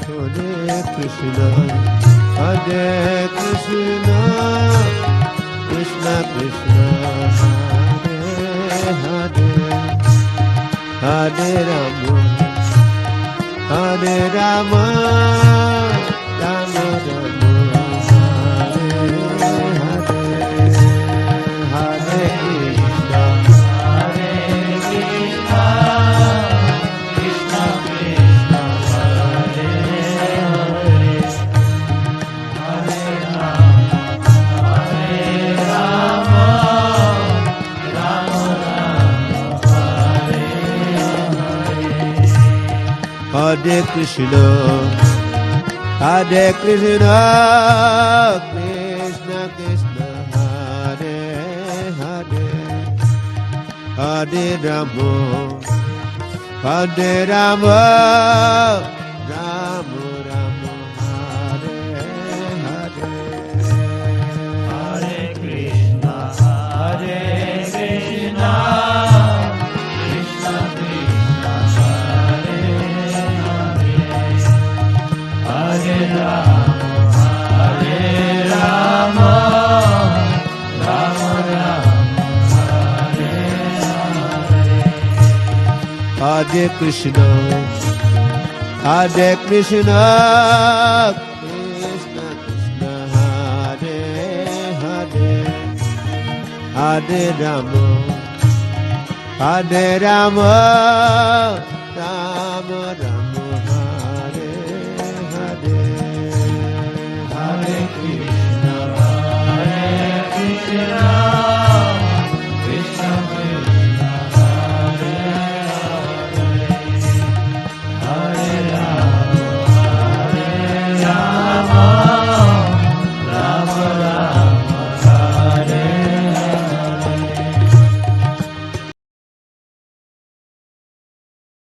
Hare Krishna, Hare Krishna, Krishna Krishna, Hare Hare, Hare Rama, Hare Rama, Rama Rama, Hare Hare, Hare Krishna, Hare Krishna, Krishna Krishna, Hare Hare, Hare Rama, Hare Rama, Rama Rama, Hare Krishna, Hare Krishna, Krishna Krishna, Hare Hare, Hare Rama, Hare Rama, Rama Rama, Hare Hare, Hare Krishna, Hare Krishna, Krishna Krishna, Hare Hare, Hare Rama, Hare Rama, Rama Rama, Hare Hare, Hare Krishna, Hare Krishna, Krishna Krishna, Hare Hare, Hare Rama, Hare Rama, Rama Rama,